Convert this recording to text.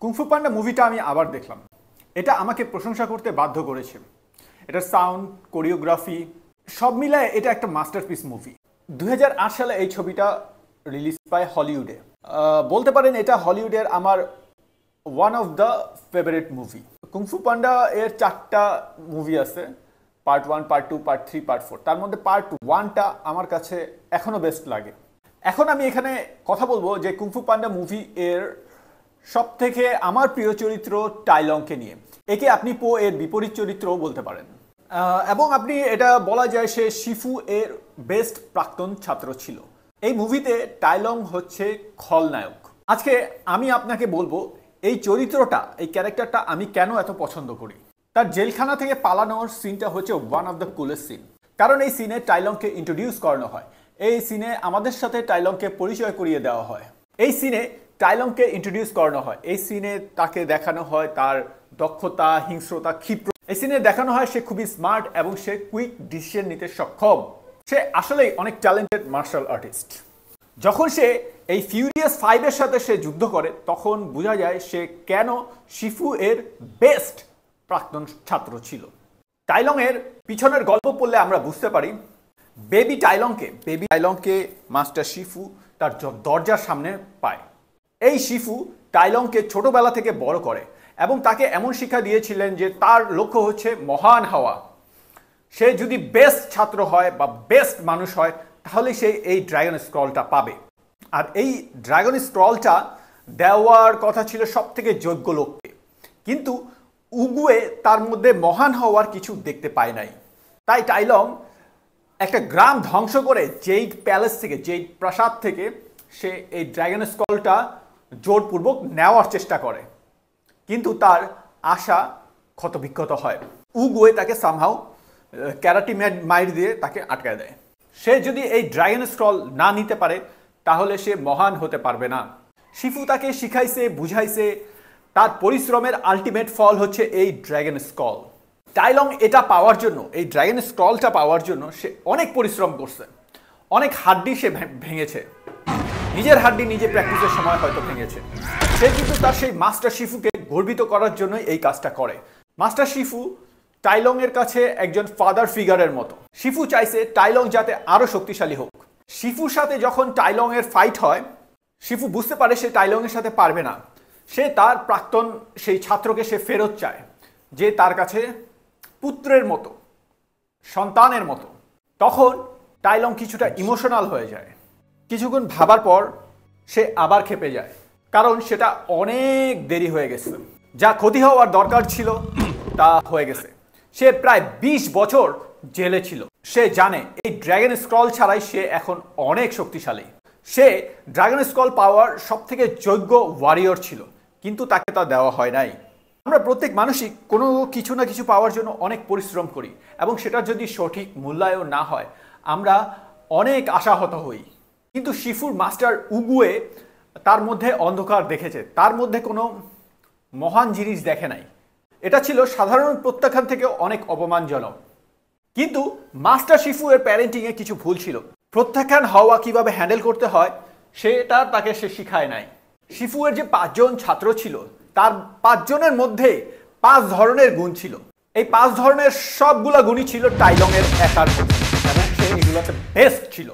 Kung fu পান্ডা মুভিটা আমি আবার দেখলাম। এটা আমাকে প্রশংসা করতে বাধ্য করেছে। এটা সাউন্ড, কোরিওগ্রাফি সব মিলায় এটা একটা মাস্টারপিস মুভি। 2008 সালে এই ছবিটা রিলিজ পায় হলিউডে। বলতে পারেন এটা হলিউডের আমার one of the favourite movie. Kung fu panda এর 4টা মুভি আছে, পার্ট 1, পার্ট 2, পার্ট 3, পার্ট 4। তার মধ্যে পার্ট 1টা আমার কাছে এখনো বেস্ট লাগে। এখন আমি এখানে কথা বলবো যে কুংফু পান্ডা মুভি এর সব থেকে আমার প্রিয় চরিত্র টাই লংকে নিয়ে। একে আপনি পো এর বিপরীত চরিত্রও বলতে পারেন, এবং আপনি এটা বলা যায় সে শিফু এর বেস্ট প্রাক্তন ছাত্র ছিল। এই মুভিতে টাই লং হচ্ছে খলনায়ক। আজকে আমি আপনাকে বলবো এই চরিত্রটা, এই ক্যারেক্টারটা আমি কেন এত পছন্দ করি। তার জেলখানা থেকে পালানোর সিনটা হচ্ছে one of the coolest scene, কারণ এই সিনে টাই লংকে ইন্ট্রোডিউস করানো হয়। এই সিনে আমাদের সাথে টাই লংকে পরিচয় করিয়ে দেওয়া হয়। এই সিনে টাই লংকে ইন্ট্রোডিউস করানো হয়। এই সিনে তাকে দেখানো হয় তার দক্ষতা, হিংস্রতা, ক্ষিপ্র। এই সিনে দেখানো হয় সে খুবই স্মার্ট এবং সে কুইক ডিসিশন নিতে সক্ষম। সে আসলেই অনেক ট্যালেন্টেড মার্শাল আর্টিস্ট। যখন সে এই ফিউরিয়াস 5 এর সাথে সে যুদ্ধ করে তখন বোঝা যায় সে কেন শিফু এর বেস্ট প্রাক্তন ছাত্র ছিল। টাই লং এর পিছনের গল্প পড়লে আমরা বুঝতে পারি বেবি টাই লংকে মাস্টার শিফু তার দরজার সামনে পায়। এই শিফু টাই লংকে ছোটবেলা থেকে বড় করে এবং তাকে এমন শিক্ষা দিয়েছিলেন যে তার লক্ষ্য হচ্ছে মহান হওয়া। সে যদি বেস্ট ছাত্র হয় বা বেস্ট মানুষ হয় তাহলে সে এই ড্রাগন স্ক্রলটা পাবে। আর এই ড্রাগন স্ক্রলটা দেওয়ার কথা ছিল সব থেকে যোগ্য লোককে, কিন্তু উগুয়ে তার মধ্যে মহান হওয়ার কিছু দেখতে পায় নাই। তাই টাই লং একটা গ্রাম ধ্বংস করে জেইড প্যালেস থেকে, জেইড প্রাসাদ থেকে সে এই ড্রাগন স্ক্রলটা জোরপূর্বক নেওয়ার চেষ্টা করে, কিন্তু তার আশা ক্ষতবিক্ষত হয়। উগুয়ে তাকে সামহাও ক্যারাটি মাইর দিয়ে তাকে আটকায় দেয়। সে যদি এই ড্রাগন স্ক্রল না নিতে পারে তাহলে সে মহান হতে পারবে না। শিফু তাকে শিখাইছে, বুঝাইছে, তার পরিশ্রমের আলটিমেট ফল হচ্ছে এই ড্রাগন স্ক্রল। টাই লং এটা পাওয়ার জন্য, এই ড্রাগন স্ক্রলটা পাওয়ার জন্য সে অনেক পরিশ্রম করছে, অনেক হাড্ডি সে ভেঙেছে, নিজের হাড্ডি নিজে প্র্যাকটিসের সময় হয়তো ভেঙেছে। সে কিন্তু তার সেই মাস্টার শিফুকে গর্বিত করার জন্য এই কাজটা করে। মাস্টার শিফু টাই লং এর কাছে একজন ফাদার ফিগারের মতো। শিফু চাইছে টাই লং যাতে আরো শক্তিশালী হোক। শিফুর সাথে যখন টাই লং এর ফাইট হয়, শিফু বুঝতে পারে সে টাই লং এর সাথে পারবে না। সে তার প্রাক্তন সেই ছাত্রকে সে ফেরত চায়, যে তার কাছে পুত্রের মতো, সন্তানের মতো। তখন টাই লং কিছুটা ইমোশনাল হয়ে যায়। কিছুক্ষণ ভাবার পর সে আবার ক্ষেপে যায়, কারণ সেটা অনেক দেরি হয়ে গেছে। যা ক্ষতি হওয়ার দরকার ছিল তা হয়ে গেছে। সে প্রায় 20 বছর জেলে ছিল। সে জানে এই ড্রাগন স্ক্রল ছাড়াই সে এখন অনেক শক্তিশালী। সে ড্রাগন স্ক্রল পাওয়ার সব থেকে যোগ্য ওয়ারিয়র ছিল, কিন্তু তাকে তা দেওয়া হয় নাই। আমরা প্রত্যেক মানুষই কোনো কিছু না কিছু পাওয়ার জন্য অনেক পরিশ্রম করি, এবং সেটা যদি সঠিক মূল্যায়ন না হয় আমরা অনেক আশাহত হই। কিন্তু শিফুর মাস্টার উগুয়ে তার মধ্যে অন্ধকার দেখেছে, তার মধ্যে কোনো মহান জিনিস দেখে নাই। এটা ছিল সাধারণ প্রত্যাখ্যান থেকে অনেক অপমানজনক। কিন্তু মাস্টার শিফু এর প্যারেন্টিংয়ে কিছু ভুল ছিল। প্রত্যাখ্যান হওয়া কিভাবে হ্যান্ডেল করতে হয় সেটা তাকে সে শিখায় নাই। শিফু এর যে 5 জন ছাত্র ছিল তার 5 জনের মধ্যে 5 ধরনের গুণ ছিল। এই 5 ধরনের সবগুলা গুণই ছিল টাই লং এর একার, এবং সে এগুলোতে বেস্ট ছিল।